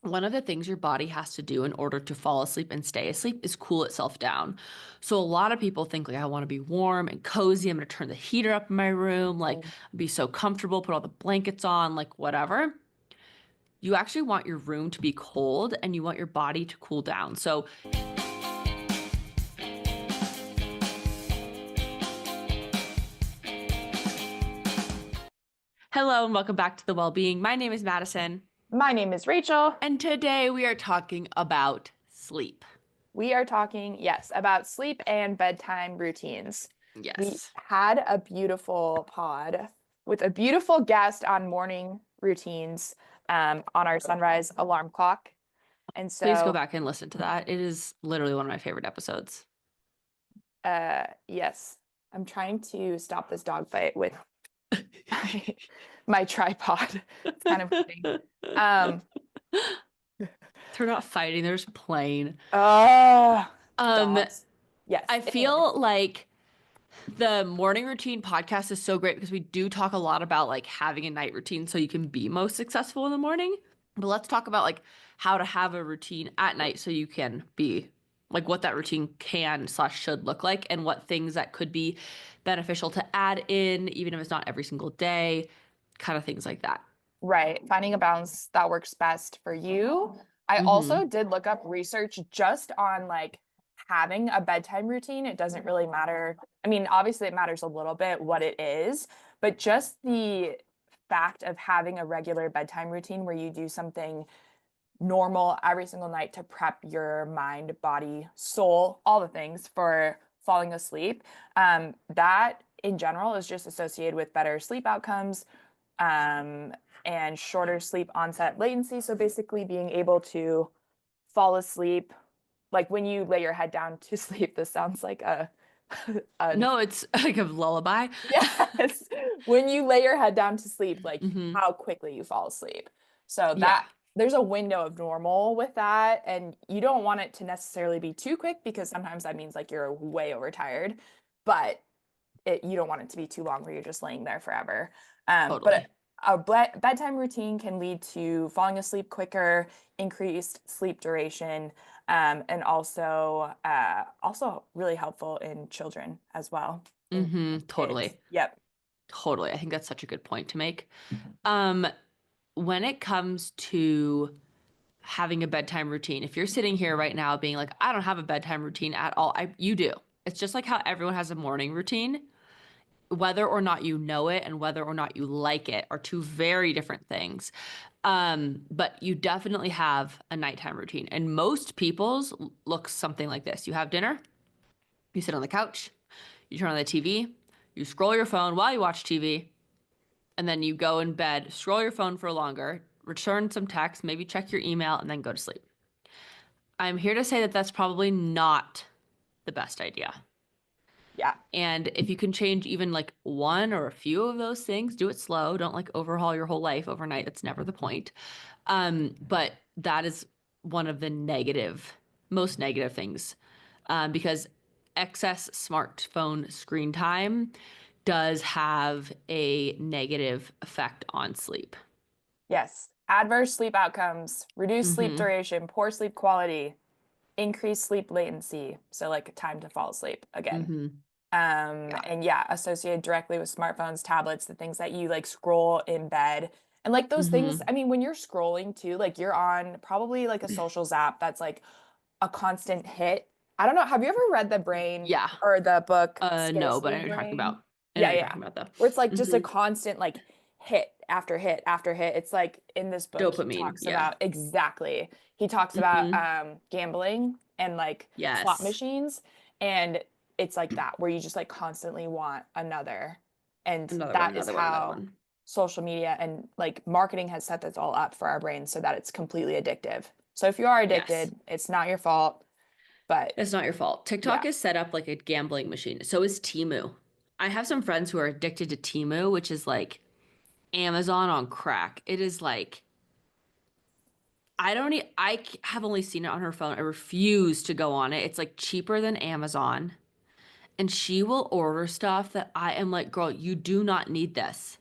one of the things your body has to do in order to fall asleep and stay asleep is cool itself down. So a lot of people think like I want to be warm and cozy. I'm going to turn the heater up in my room, like be so comfortable, put all the blankets on, like whatever. You actually want your room to be cold and you want your body to cool down. So hello and welcome back to the Wellbeing. My name is Madison, My name is Rachel. and today we are talking about sleep. We are talking, yes, about sleep and bedtime routines. We Yes. had a beautiful pod with a beautiful guest on morning routines on our sunrise alarm clock. And Please go so, back and listen to that. It is literally one of my favorite episodes. yes, I'm trying to stop this dog fight with my tripod. It's kind of hurting. Um, They're not fighting, they're just playing. uh, Um, dogs. Yes. I Anyway. feel like the morning routine podcast is so great because we do talk a lot about like having a night routine so you can be most successful in the morning. But let's talk about like how to have a routine at night so you can be like what that routine can slash should look like and what things that could be beneficial to add in, even if it's not every single day, kind of things like that. Right. Finding a balance that works best for you. I Mm-hmm. also did look up research just on like having a bedtime routine. It doesn't really matter. I mean, obviously it matters a little bit what it is, but just the fact of having a regular bedtime routine where you do something normal every single night to prep your mind, body, soul, all the things for falling asleep. That in general is just associated with better sleep outcomes, um, and shorter sleep onset latency. So basically, being able to fall asleep, like when you lay your head down to sleep. This sounds like a No, it's like a lullaby. yes. When you lay your head down to sleep, like Mm-hmm. how quickly you fall asleep. So Yeah. that there's a window of normal with that, and you don't want it to necessarily be too quick because sometimes that means like you're way overtired, but you don't want it to be too long where you're just laying there forever. But Totally. a bedtime routine can lead to falling asleep quicker, increased sleep duration, and also really helpful in children as well, in Mm-hmm. kids. Totally. Yep. Totally. I think that's such a good point to make. Um, when it comes to having a bedtime routine, if you're sitting here right now being like, I don't have a bedtime routine at all, you do. It's just like how everyone has a morning routine. Whether or not you know it and whether or not you like it are two very different things. But you definitely have a nighttime routine. And most people's looks something like this. You have dinner, you sit on the couch, you turn on the TV, you scroll your phone while you watch TV, and then you go in bed, scroll your phone for longer, return some text, maybe check your email, and then go to sleep. I'm here to say that that's probably not the best idea. Yeah. And if you can change even like one or a few of those things, do it slow. Don't like overhaul your whole life overnight. That's never the point. But that is one of the most negative things, because excess smartphone screen time does have a negative effect on sleep. Yes. Adverse sleep outcomes, reduced sleep Mm-hmm. duration, poor sleep quality, increased sleep latency. So like time to fall asleep again. Mm-hmm. Yeah. And yeah, associated directly with smartphones, tablets, the things that you like scroll in bed. And like those things, Mm-hmm. I mean, when you're scrolling too, like you're on probably like a social zap that's like a constant hit. I don't know. Have you ever read The Brain Yeah. or the book No, but I Scarcity know what you're talking Brain? about. I know Yeah, what you're yeah. talking about Where it's though. like just a Mm-hmm. constant like hit after hit after hit. It's like in this book he Dopamine. talks Yeah. about exactly. He talks about Mm-hmm. gambling and like slot Yes. machines, and it's like that where you just like constantly want another. And Another one, that is another one, another how one. social media and like marketing has set this all up for our brains so that it's completely addictive. So if you are Yes. addicted, it's not your fault, but It's not your fault. TikTok yeah. is set up like a gambling machine. So is Temu. I have some friends who are addicted to Temu, which is like Amazon on crack. It is like have only seen it on her phone. I refuse to go on it. It's like cheaper than Amazon. And she will order stuff that I am like, girl, you do not need this.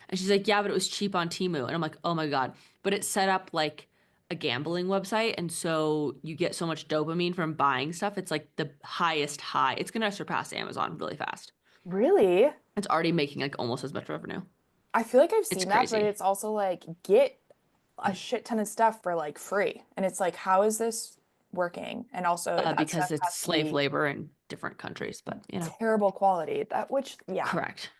And she's like, yeah, but it was cheap on Temu. And I'm like, oh my God. But it's set up like a gambling website, and so you get so much dopamine from buying stuff. It's like the highest high. It's gonna surpass Amazon really fast. Really? It's already making like almost as much revenue. I feel like I've It's seen that, but crazy. it's also like get a shit ton of stuff for like free. And it's like, how is this working? And also that stuff Because it's has to slave be labor in different countries, but terrible quality. That which yeah, correct.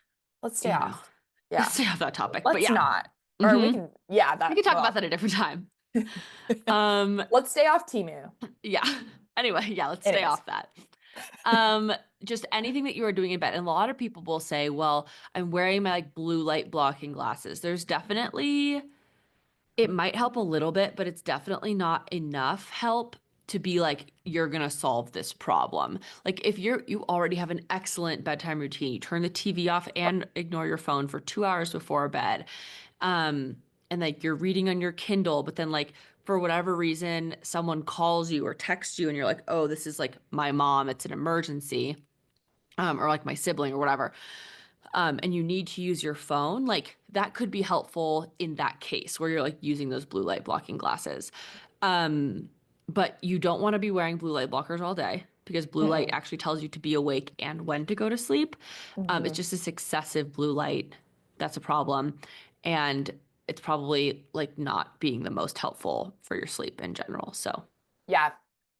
let's stay You know, off. let's Yeah. stay off that topic. But Let's yeah, not. Or we hmm can yeah, we that can talk about well. that a different time. Um, Let's stay off Timu. yeah. Anyway, yeah, let's stay Anyways. off that. Um, just anything that you are doing in bed. And a lot of people will say, well, I'm wearing my like blue light blocking glasses. There's definitely, it might help a little bit, but it's definitely not enough help to be like, you're gonna solve this problem. Like if you already have an excellent bedtime routine, you turn the TV off and ignore your phone for 2 hours before bed. And like you're reading on your Kindle, but then like for whatever reason, someone calls you or texts you and you're like, oh, this is like my mom, it's an emergency, or like my sibling or whatever, and you need to use your phone, like that could be helpful in that case where you're like using those blue light blocking glasses. Um, but you don't want to be wearing blue light blockers all day because blue light Mm-mm. actually tells you to be awake and when to go to sleep. It's Mhm. just this excessive blue light that's a problem. And it's probably like not being the most helpful for your sleep in general. So Yeah.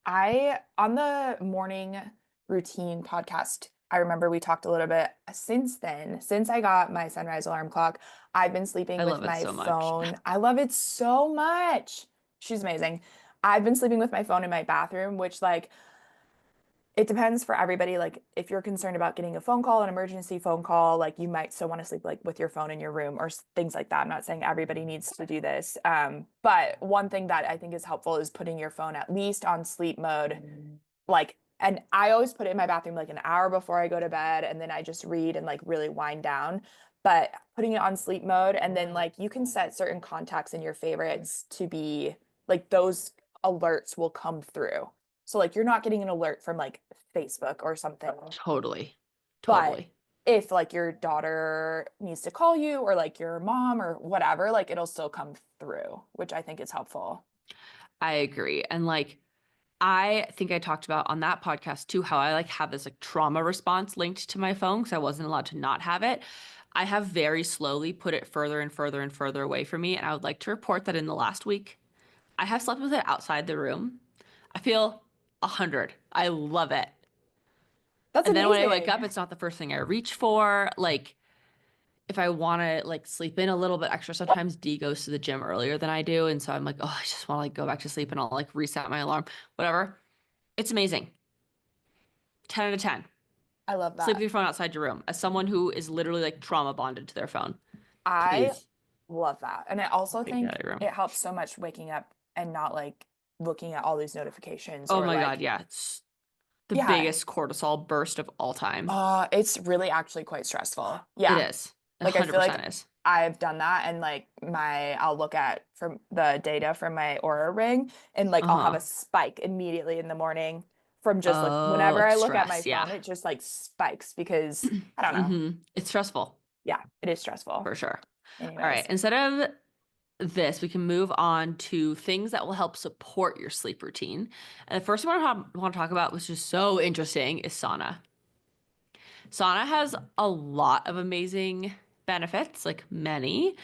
I on the morning routine podcast, I remember we talked a little bit since then. Since I got my sunrise alarm clock, I've been sleeping I with love it my so much. phone. I love it so much. She's amazing. I've been sleeping with my phone in my bathroom, which like it depends for everybody. Like if you're concerned about getting a phone call, an emergency phone call, like you might still want to sleep like with your phone in your room or things like that. I'm not saying everybody needs to do this. But one thing that I think is helpful is putting your phone at least on sleep mode. Like, and I always put it in my bathroom like an hour before I go to bed, and then I just read and like really wind down. But putting it on sleep mode, and then like you can set certain contacts in your favorites to be like those alerts will come through. So like you're not getting an alert from like Facebook or something. Totally. But Totally. if like your daughter needs to call you or like your mom or whatever, like it'll still come through, which I think is helpful. I agree. And like, I think I talked about on that podcast too how I like have this like trauma response linked to my phone because I wasn't allowed to not have it. I have very slowly put it further and further and further away from me. And I would like to report that in the last week, I have slept with it outside the room. I feel 100. I love it. That's And then when I wake amazing. up, it's not the first thing I reach for. Like, if I want to like sleep in a little bit extra, sometimes D goes to the gym earlier than I do. And so I'm like, oh, I just want to like go back to sleep and I'll like reset my alarm, whatever. It's amazing. 10 out of 10. I love Sleep with that. your phone outside your room. As someone who is literally like trauma bonded to their phone, I please love that. And I also take it think out of your room. it helps so much waking up and not like looking at all these notifications Oh or my God, like, yeah. It's the yeah, biggest cortisol burst of all time. it's really actually quite stressful. It Yeah. is. Like I feel like 100% is. I've done that and like I'll look at from the data from my Aura ring and like I'll have a Uh-huh. spike immediately in the morning from just like whenever Oh, I look at my stress. Yeah. phone, it just like spikes because I don't know. It's stressful Yeah, it is stressful. for sure. All right. Anyways, Instead of this, we can move on to things that will help support your sleep routine. And the first one I want to talk about, which is so interesting, is sauna. Sauna has a lot of amazing benefits, like many,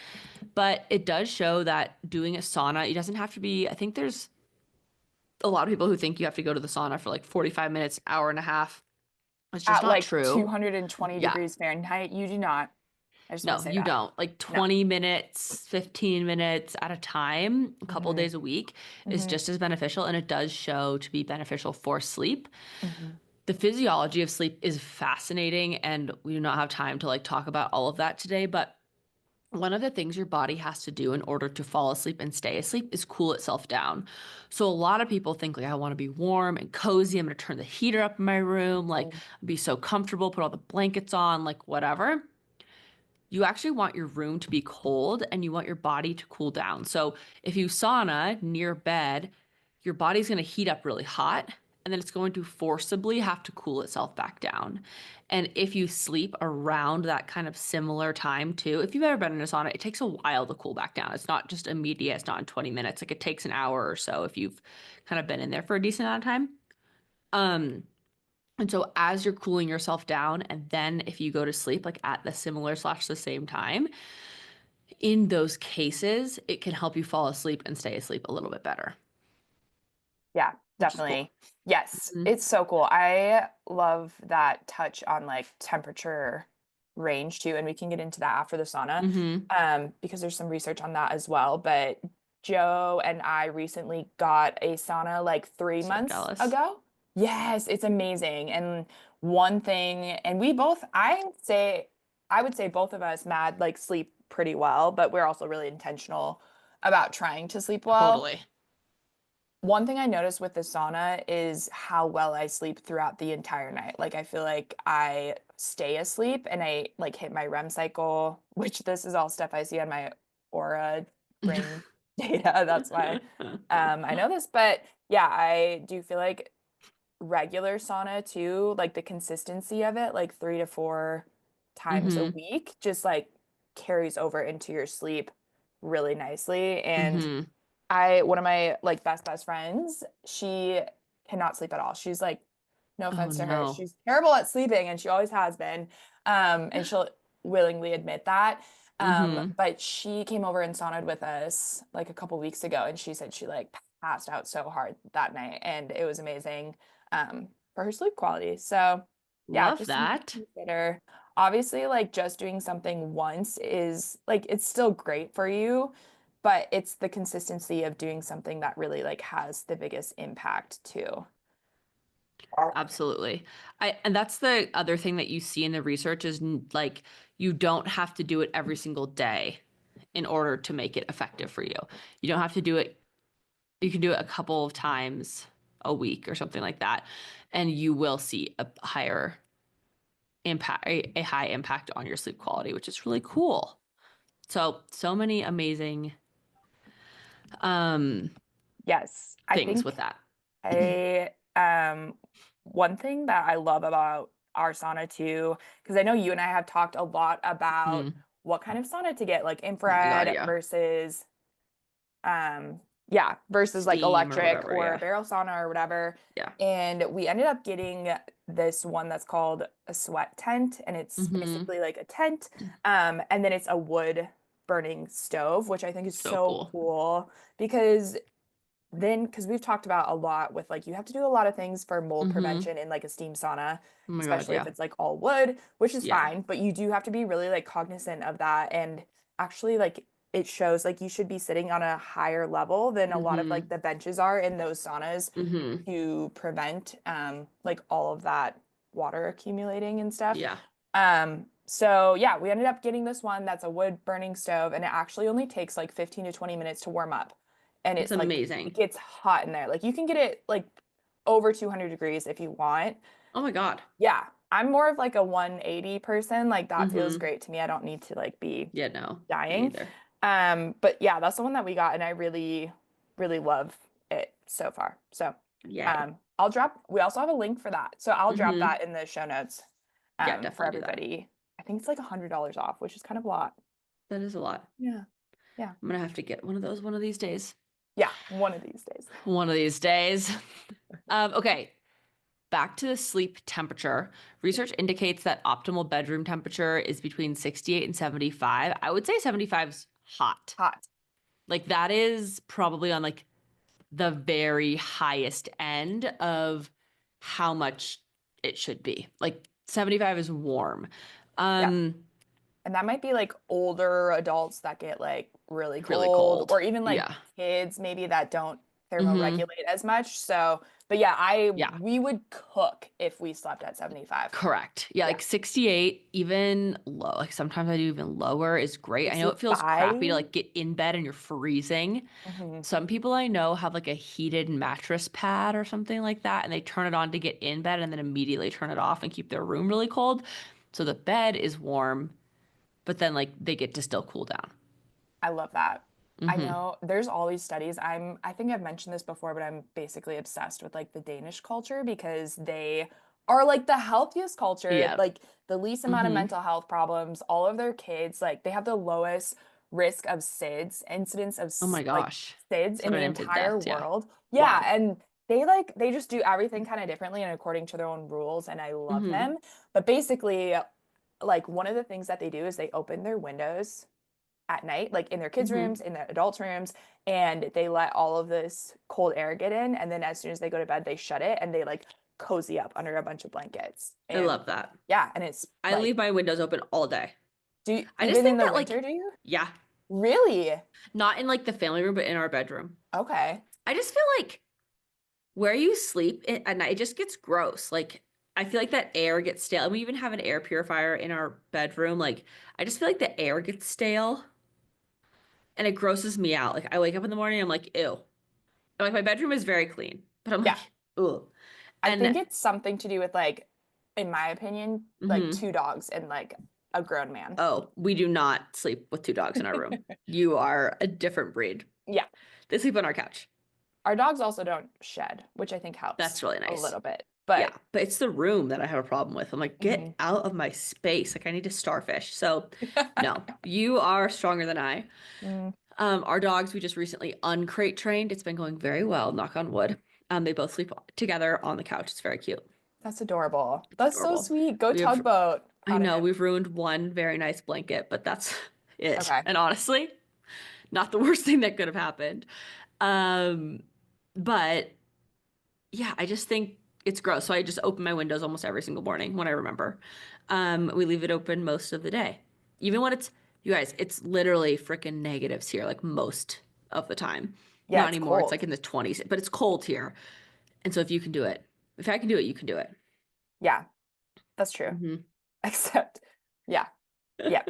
but it does show that doing a sauna, it doesn't have to be, I think there's a lot of people who think you have to go to the sauna for like 45 minutes, hour and a half. It's just at not like true. 220 Yeah. degrees Fahrenheit, you do not. I just want to No, say you that. don't. Like No. 20 minutes, 15 minutes at a time, a couple Hmm. days a week is Hmm. just as beneficial. And it does show to be beneficial for sleep. Hmm. The physiology of sleep is fascinating, and we do not have time to like talk about all of that today. But one of the things your body has to do in order to fall asleep and stay asleep is cool itself down. So a lot of people think like I want to be warm and cozy. I'm going to turn the heater up in my room, like be so comfortable, put all the blankets on, like whatever. You actually want your room to be cold and you want your body to cool down. So if you sauna near bed, your body's going to heat up really hot and then it's going to forcibly have to cool itself back down. And if you sleep around that kind of similar time too, if you've ever been in a sauna, it takes a while to cool back down. It's not just immediate, it's not in 20 minutes. Like it takes an hour or so if you've kind of been in there for a decent amount of time. Um, and so as you're cooling yourself down, and then if you go to sleep like at the similar slash the same time, in those cases, it can help you fall asleep and stay asleep a little bit better, Yeah, which is cool. definitely. Yes, Mhm. it's so cool. I love that touch on like temperature range too, and we can get into that after the sauna, Mhm. because there's some research on that as well. But Joe and I recently got a sauna like three So months jealous. ago. Yes, it's amazing. And one thing, and we both, I would say both of us, Mad, like sleep pretty well, but we're also really intentional about trying to sleep well. Totally. One thing I noticed with the sauna is how well I sleep throughout the entire night. Like I feel like I stay asleep and I like hit my REM cycle, which this is all stuff I see on my Aura brain data. That's why I know this. But yeah, I do feel like regular sauna too, like the consistency of it, like 3 to 4 times a Mhm. week, just like carries over into your sleep really nicely. And Mhm. one of my like best friends, she cannot sleep at all. She's like, no Oh offense to her, no. she's terrible at sleeping and she always has been. And she'll willingly admit that. Mhm. But she came over and saunaed with us like a couple weeks ago and she said she like passed out so hard that night and it was amazing for her sleep quality. So yeah, Love just something that. to consider. Obviously, like just doing something once is like it's still great for you, but it's the consistency of doing something that really like has the biggest impact too. Absolutely. And that's the other thing that you see in the research is like you don't have to do it every single day in order to make it effective for you. You don't have to do it. You can do it a couple of times a week or something like that, and you will see a higher impact, a high impact on your sleep quality, which is really cool. So many amazing um Yes, I things with think that. I one thing that I love about our sauna too, because I know you and I have talked a lot about Mm. what kind of sauna to get, like Oh my God, infrared yeah. versus yeah, versus like Steam or electric whatever, or a yeah. barrel sauna or whatever. Yeah. And we ended up getting this one that's called a sweat tent, and it's Mm-hmm. basically like a tent, and then it's a wood burning stove, which I think is So so cool. cool because then because we've talked about a lot with like you have to do a lot of things for mold Mm-hmm. prevention in like a steam sauna, Oh my God, especially if yeah. it's like all wood, which is Yeah. fine, but you do have to be really like cognizant of that. And actually like it shows like you should be sitting on a higher level than a lot of like Mm-hmm. the benches are in those saunas Mm-hmm. to prevent like all of that water accumulating and stuff. Yeah. So yeah, we ended up getting this one that's a wood burning stove and it actually only takes like 15 to 20 minutes to warm up. And It's it's like it amazing. gets hot in there. Like you can get it like over 200 degrees if you want. Oh my God. Yeah, I'm more of like a 180 person. Like that feels Mm-hmm. great to me. I don't need to like be Yeah, no, me dying. either. But yeah, that's the one that we got and I really love it so far. So, Yay. we also have a link for that. So I'll drop Mm-hmm. that in the show notes Yeah, for definitely do that. everybody. I think it's like $100 off, which is kind of a lot. That is a lot. Yeah. Yeah. I'm gonna have to get one of those one of these days. Yeah, one of these days. One of these days. Okay, back to the sleep temperature. Research indicates that optimal bedroom temperature is between 68 and 75. I would say 75 is hot. Hot. Like that is probably on like the very highest end of how much it should be. Like 75 is warm. Yeah. Um, And that might be like older adults that get like really really cold, cold. or even like Yeah. kids maybe that don't Mm-hmm. thermoregulate as much. So, but yeah, Yeah. we would cook if we slept at 75. Correct. Yeah, Yeah. like 68, even low. Like sometimes I do even lower is great. I know it feels 65. crappy to like get in bed and you're freezing. Hmm. Some people I know have like a heated mattress pad or something like that, and they turn it on to get in bed and then immediately turn it off and keep their room really cold. So the bed is warm, but then like they get to still cool down. I love that. I Mm-hmm. know there's all these studies. I think I've mentioned this before, but I'm basically obsessed with like the Danish culture because they are like the healthiest culture, Yeah. like the least amount of Mm-hmm. mental health problems. All of their kids, like they have the lowest risk of SIDS, incidence of Oh my like gosh. SIDS in the Sudden infant entire deaths. Yeah. world. Yeah, Wow. and they just do everything kind of differently and according to their own rules, and I love Mm-hmm. them. But basically, like one of the things that they do is they open their windows at night, like in their kids' Mm-hmm. rooms, in the adults' rooms, and they let all of this cold air get in. And then as soon as they go to bed, they shut it and they like cozy up under a bunch of blankets. I And love that. yeah, and it's I like, leave my windows open all day. do you, I just even in think the that winter, like, do you? yeah, Really? not in like the family room, but in our bedroom. Okay. I just feel like where you sleep at night, it just gets gross. Like, I feel like that air gets stale. And we even have an air purifier in our bedroom. Like, I just feel like the air gets stale and it grosses me out. Like, I wake up in the morning, I'm like, ew. I'm like, my bedroom is very clean, but I'm Yeah. like, ew. I think And, it's something to do with like, in my opinion, like mhm. two dogs and like a grown man. Oh, we do not sleep with two dogs in our room. You are a different breed. Yeah. They sleep on our couch. Our dogs also don't shed, which I think helps That's really a nice. little bit. Yeah, But but it's the room that I have a problem with. I'm like, get mhm. out of my space. Like I need to starfish. So, no, you are stronger than I. Mm, Our dogs, we just recently uncrate trained. It's been going very well, knock on wood. They both sleep together on the couch. It's very cute. that's adorable. It's That's so adorable. sweet. Go We have, tugboat. I Proud of know, him. we've ruined one very nice blanket, but that's it. Okay. And honestly, not the worst thing that could have happened. Um, but yeah, I just think it's gross. So I just open my windows almost every single morning when I remember. We leave it open most of the day. Even when it's, you guys, it's literally freaking negatives here, like most of the time. Yeah, Not it's anymore. It's like cold. in the 20s, but it's cold here. And so if you can do it, if I can do it, you can do it. Yeah, that's true. Hmm. Except, yeah, yeah.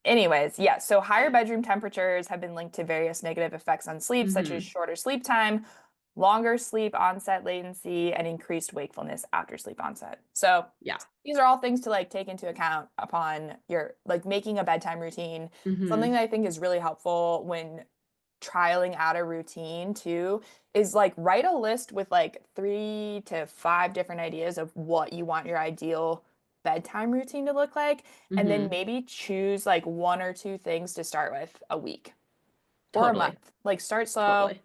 Anyways, yeah, so higher bedroom temperatures have been linked to various negative effects on sleep, such as Hmm. shorter sleep time, longer sleep onset latency, and increased wakefulness after sleep onset. So Yeah. these are all things to like take into account upon your like making a bedtime routine. Something Hmm. that I think is really helpful when trialing out a routine too is like write a list with like 3 to 5 different ideas of what you want your ideal bedtime routine to look like, and then Hmm. maybe choose like 1 or 2 things to start with a week or a Totally. month. Like start slow, Totally.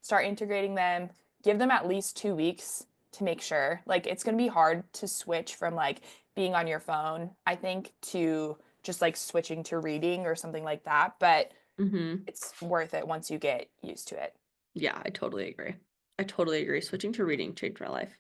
start integrating them, give them at least 2 weeks to make sure. Like it's going to be hard to switch from like being on your phone, I think, to just like switching to reading or something like that. But Hmm. it's worth it once you get used to it. Yeah, I totally agree. I totally agree. Switching to reading changed my life.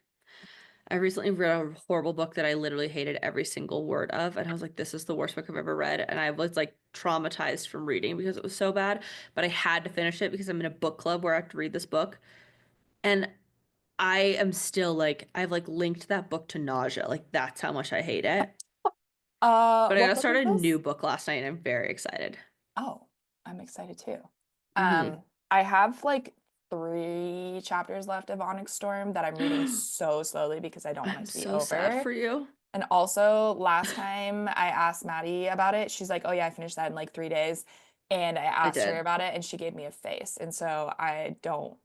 I recently read a horrible book that I literally hated every single word of, and I was like, this is the worst book I've ever read. And I was like traumatized from reading because it was so bad, but I had to finish it because I'm in a book club where I have to read this book. And I am still like, I've like linked that book to nausea. Like, that's how much I hate it. But I What gotta book start is a new this? book last night, and I'm very excited. Oh, I'm excited too. Hmm. I have like 3 chapters left of Onyx Storm that I'm reading so slowly because I don't want I'm it to be so sad over. for you. And also, last time I asked Maddie about it, she's like, "Oh yeah, I finished that in like 3 days." And I I asked her did. about it, and she gave me a face. And so I don't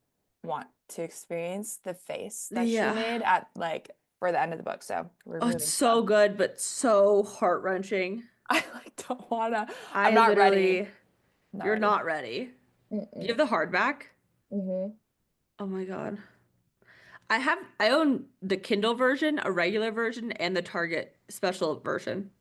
want to experience the face that she Yeah. made at like for the end of the book. So we're Oh, it's moving slow. so good, but so heart-wrenching. I like don't wanna. I'm I not ready. literally, I'm not you're ready. not ready. Do you have Mm-mm. the hardback? Hmm. Oh my God. I own the Kindle version, a regular version, and the Target special version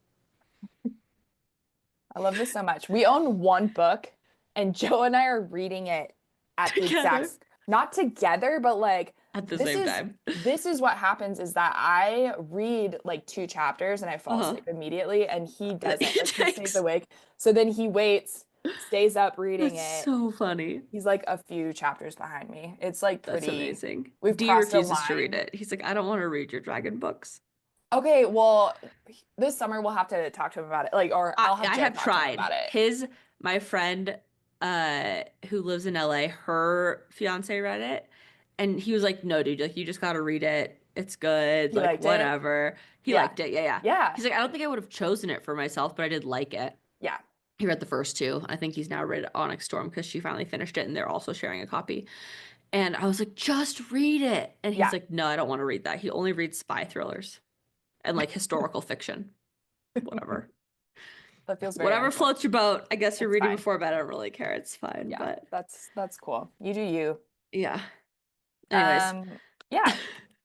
I love this so much. We own one book, and Joe and I are reading it at the together not together, but like at the this same is time. this is what happens is that I read like 2 chapters and I fall Uh-huh. asleep immediately, and he doesn't. It Like he stays takes. awake. So then he waits, stays up reading That's it. so funny. He's like a few chapters behind me. It's like That's pretty, amazing. we've D crossed a refuses to read line. it. He's like, I don't want to read your dragon books. Okay, well, this summer we'll have to talk to him about it. Like, or I'll have I Joe have talk to him tried. about it. My friend who lives in LA, her fiance read it and he was like, "No, dude, like you just got to read it. It's good. He Like liked it. whatever." He Yeah. liked it. Yeah, yeah. Yeah. He's like, "I don't think I would have chosen it for myself, but I did like it." Yeah. He read the first two. I think he's now read Onyx Storm because she finally finished it and they're also sharing a copy. And I was like, just read it. And he's Yeah. like, no, I don't want to read that. He only reads spy thrillers and like historical fiction. Whatever. That feels very Whatever uncool. floats your boat. I guess you're It's reading fine. before bed. I don't really care. It's fine. Yeah, But that's cool. You do you. yeah. Anyways, Um, yeah.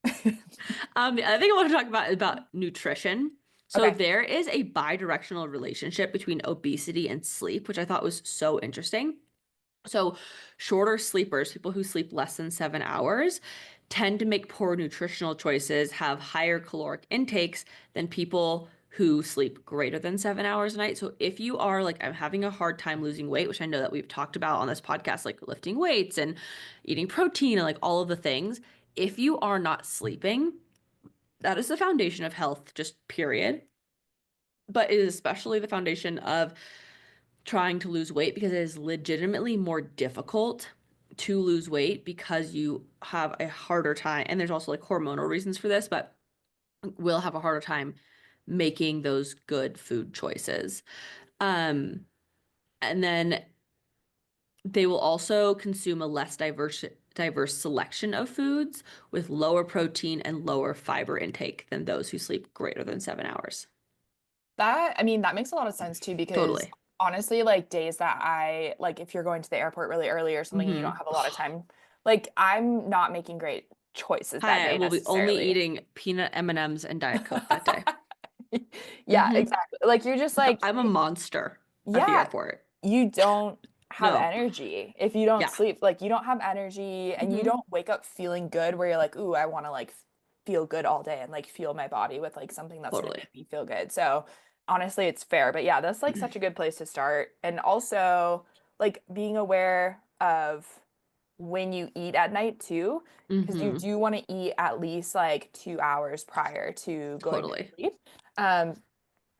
the other thing I want to talk about is about nutrition. So Okay. there is a bi-directional relationship between obesity and sleep, which I thought was so interesting. So, shorter sleepers, people who sleep less than 7 hours, tend to make poor nutritional choices, have higher caloric intakes than people who sleep greater than 7 hours a night. So, if you are like, I'm having a hard time losing weight, which I know that we've talked about on this podcast, like lifting weights and eating protein and like all of the things, if you are not sleeping, that is the foundation of health, just period. But it is especially the foundation of trying to lose weight because it is legitimately more difficult to lose weight because you have a harder time. And there's also like hormonal reasons for this, but will have a harder time making those good food choices. Um, and then they will also consume a less diverse selection of foods with lower protein and lower fiber intake than those who sleep greater than 7 hours. That, I mean, that makes a lot of sense too, because Totally. honestly, like days that I like, if you're going to the airport really early or something and you don't Mm-hmm. have a lot of time, like I'm not making great choices that Hi, I day will be only necessarily. eating peanut M&Ms and Diet Coke that day. Yeah, Mm-hmm. exactly. Like you're just like, I'm a monster at the yeah, airport. you don't have No. energy if you don't Yeah, sleep. Like you don't have energy and you hmm don't wake up feeling good where you're like, ooh, I want to like feel good all day and like feel my body with like something that's gonna totally. make me feel good. So honestly, it's fair. But yeah, that's like such a good place to start. And also like being aware of when you eat at night too, because you hmm do want to eat at least like 2 hours prior to going to Totally. sleep. Um,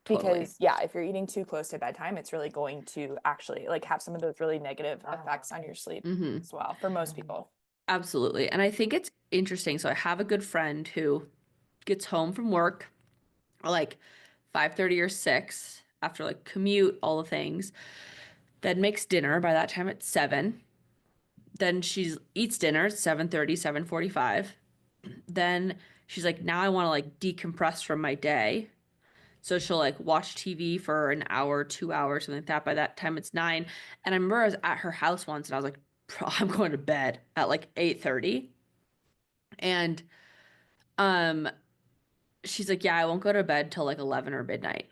Totally. because yeah, if you're eating too close to bedtime, it's really going to actually like have some of those really negative effects on your sleep hmm as well for most people. Absolutely. And I think it's interesting. So I have a good friend who gets home from work like 5:30 or 6 after like commute, all the things, then makes dinner by that time at 7. Then she eats dinner at 7:30, 7:45. Then she's like, now I want to like decompress from my day. So she'll like watch TV for an hour, 2 hours, something like that. By that time, it's 9. And I remember I was at her house once and I was like, I'm going to bed at like 8:30. And um, she's like, yeah, I won't go to bed till like 11 or midnight.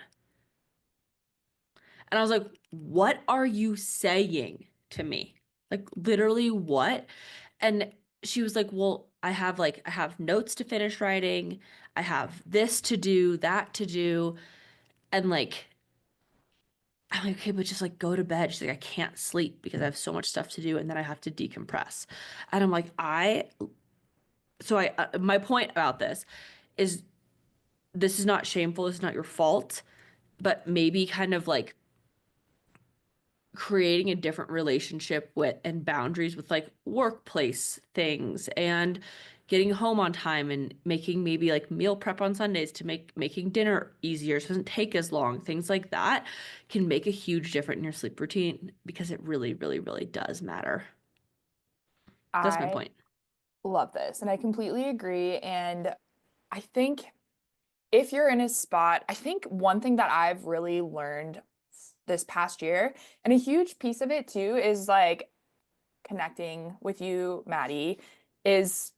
And I was like, what are you saying to me? Like, literally, what? And she was like, well, I have notes to finish writing. I have this to do, that to do. And like, I'm like, okay, but just like go to bed. She's like, I can't sleep because I have so much stuff to do and then I have to decompress. And I'm like, my point about this is this is not shameful. This is not your fault, but maybe kind of like creating a different relationship with and boundaries with like workplace things and getting home on time and making maybe like meal prep on Sundays to make making dinner easier so it doesn't take as long. Things like that can make a huge difference in your sleep routine because it really, really, really does matter. That's my I point. love this and I completely agree. And I think if you're in a spot, I think one thing that I've really learned this past year, and a huge piece of it too, is like connecting with you, Maddie, is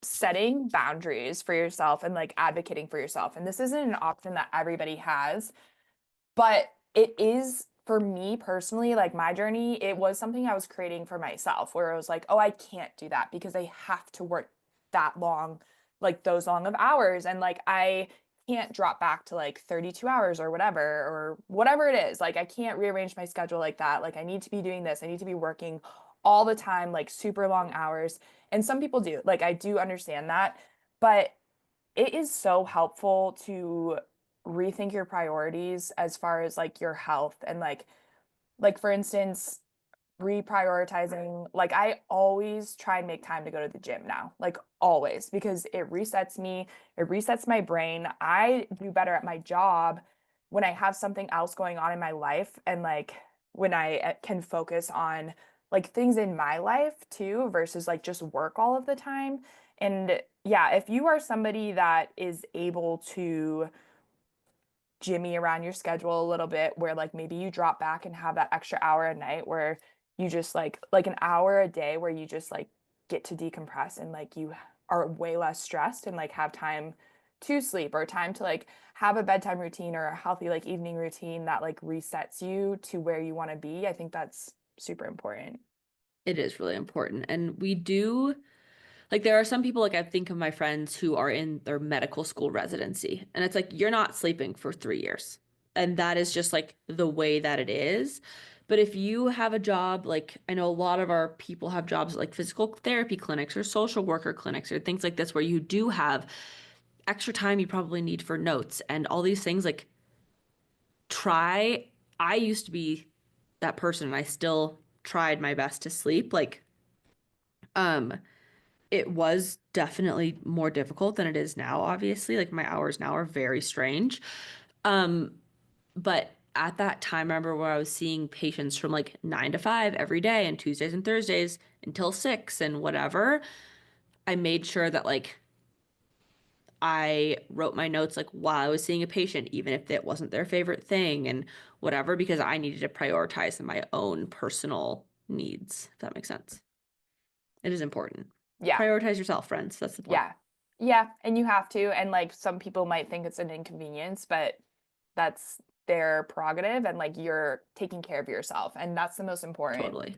setting boundaries for yourself and like advocating for yourself. And this isn't an option that everybody has, but it is for me personally, like my journey, it was something I was creating for myself where I was like, oh, I can't do that because I have to work that long, like those long of hours. And like I can't drop back to like 32 hours or whatever it is. Like I can't rearrange my schedule like that. Like I need to be doing this. I need to be working all the time, like super long hours. And some people do. Like I do understand that. But it is so helpful to rethink your priorities as far as like your health and like for instance reprioritizing. Like I always try and make time to go to the gym now, like always, because it resets me, it resets my brain. I do better at my job when I have something else going on in my life and like when I can focus on like things in my life too versus like just work all of the time. And yeah, if you are somebody that is able to jimmy around your schedule a little bit where like maybe you drop back and have that extra hour a night where you just like an hour a day where you just like get to decompress and like you are way less stressed and like have time to sleep or time to like have a bedtime routine or a healthy like evening routine that like resets you to where you want to be. I think that's super important. It is really important. And we do, like, there are some people, like, I think of my friends who are in their medical school residency, and it's like, you're not sleeping for 3 years. And that is just like the way that it is. But if you have a job, like, I know a lot of our people have jobs like physical therapy clinics or social worker clinics or things like this, where you do have extra time you probably need for notes and all these things, like, try. I used to be that person, and I still tried my best to sleep. Like, um, it was definitely more difficult than it is now, obviously. Like my hours now are very strange. Um, but at that time, I remember where I was seeing patients from like 9 to 5 every day and Tuesdays and Thursdays until 6 and whatever. I made sure that like I wrote my notes like while I was seeing a patient, even if it wasn't their favorite thing and whatever, because I needed to prioritize my own personal needs, if that makes sense. It is important. Yeah. Prioritize yourself, friends. That's the point. Yeah. Yeah, and you have to. And like some people might think it's an inconvenience, but that's their prerogative and like you're taking care of yourself. And that's the most important Totally.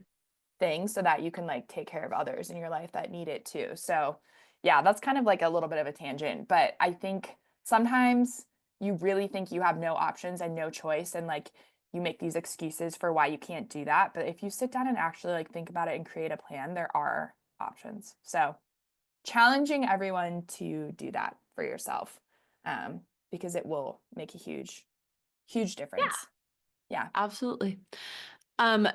thing so that you can like take care of others in your life that need it too. So, yeah, that's kind of like a little bit of a tangent, but I think sometimes you really think you have no options and no choice and like you make these excuses for why you can't do that, but if you sit down and actually like think about it and create a plan, there are options. So, challenging everyone to do that for yourself um, because it will make a huge, huge Yeah, difference. Yeah. absolutely. Um,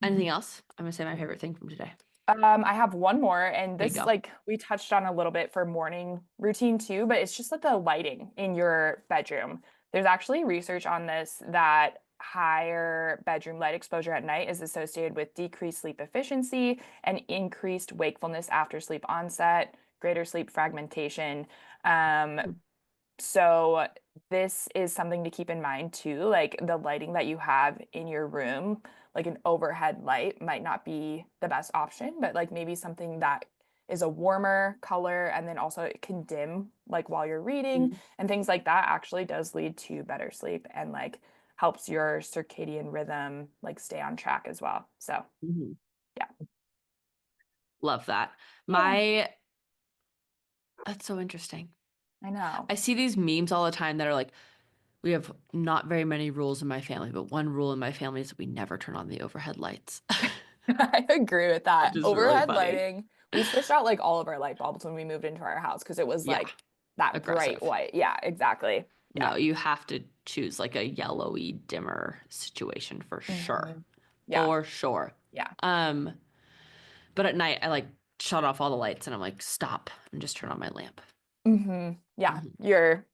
anything else? I'm gonna say my favorite thing from today. I have one more, and Okay, this go. like we touched on a little bit for morning routine too, but it's just like the lighting in your bedroom. There's actually research on this that higher bedroom light exposure at night is associated with decreased sleep efficiency and increased wakefulness after sleep onset, greater sleep fragmentation. Um, So this is something to keep in mind too. Like the lighting that you have in your room, like an overhead light might not be the best option, but like maybe something that is a warmer color and then also it can dim like while you're reading Mhm. and things like that actually does lead to better sleep and like helps your circadian rhythm like stay on track as well. So, Mhm. yeah. Love that. Yeah, My, that's so interesting. I know. I see these memes all the time that are like, we have not very many rules in my family, but one rule in my family is that we never turn on the overhead lights, I agree with that. which is really Overhead funny. lighting. We switched out like all of our light bulbs when we moved into our house because it was Yeah, like that bright aggressive. white. Yeah, exactly. No, Yeah. you have to choose like a yellowy dimmer situation for sure. Hmm. Yeah. For sure. Yeah. Um, but at night I like shut off all the lights and I'm like, stop and just turn on my lamp. Yeah. Mhm. Your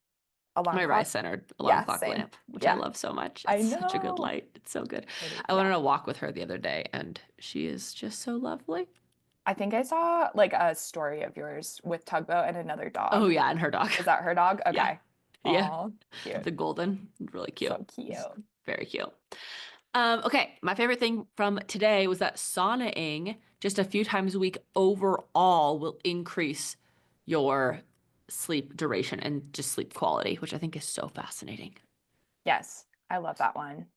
alarm My clock. rise-centered alarm Yeah, clock same. lamp, which I Yeah. love so much. I It's such a good know. light. It's so good. It is. I went Yeah. on a walk with her the other day, and she is just so lovely. I think I saw like a story of yours with Tugboat and another Oh dog. yeah, and her dog. Was that her dog? Yeah. Okay. Yeah. Oh, cute. The golden, really cute. So cute. Very cute. Okay, my favorite thing from today was that saunaing just a few times a week overall will increase your sleep duration and just sleep quality, which I think is so fascinating. Yes. I love that one.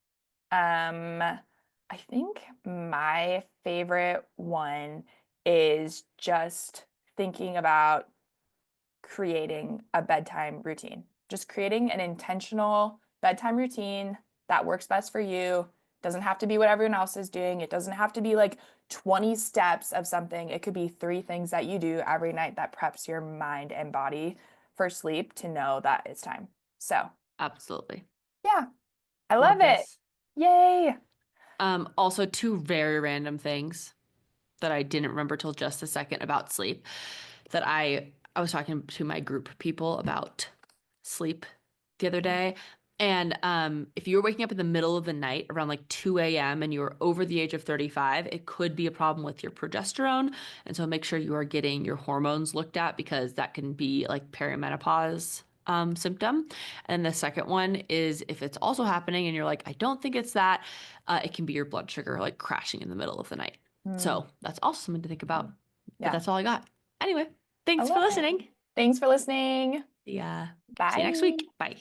I think my favorite one is just thinking about creating a bedtime routine. Just creating an intentional bedtime routine that works best for you. Doesn't have to be what everyone else is doing. It doesn't have to be like 20 steps of something. It could be three things that you do every night that preps your mind and body for sleep to know that it's time. So, Absolutely. yeah, I love Love it. this. Yay. Also two very random things that I didn't remember till just a second about sleep that I was talking to my group people about sleep the other day. And if you're waking up in the middle of the night around like 2 a.m. and you're over the age of 35, it could be a problem with your progesterone. And so make sure you are getting your hormones looked at because that can be like perimenopause symptom. And the second one is if it's also happening and you're like, I don't think it's that, it can be your blood sugar like crashing in the middle of the night. Mm, So that's also something to think about. But yeah. that's all I got. Anyway, I thanks for love it. listening. Thanks for listening. Yeah. See you next Bye. week. Bye.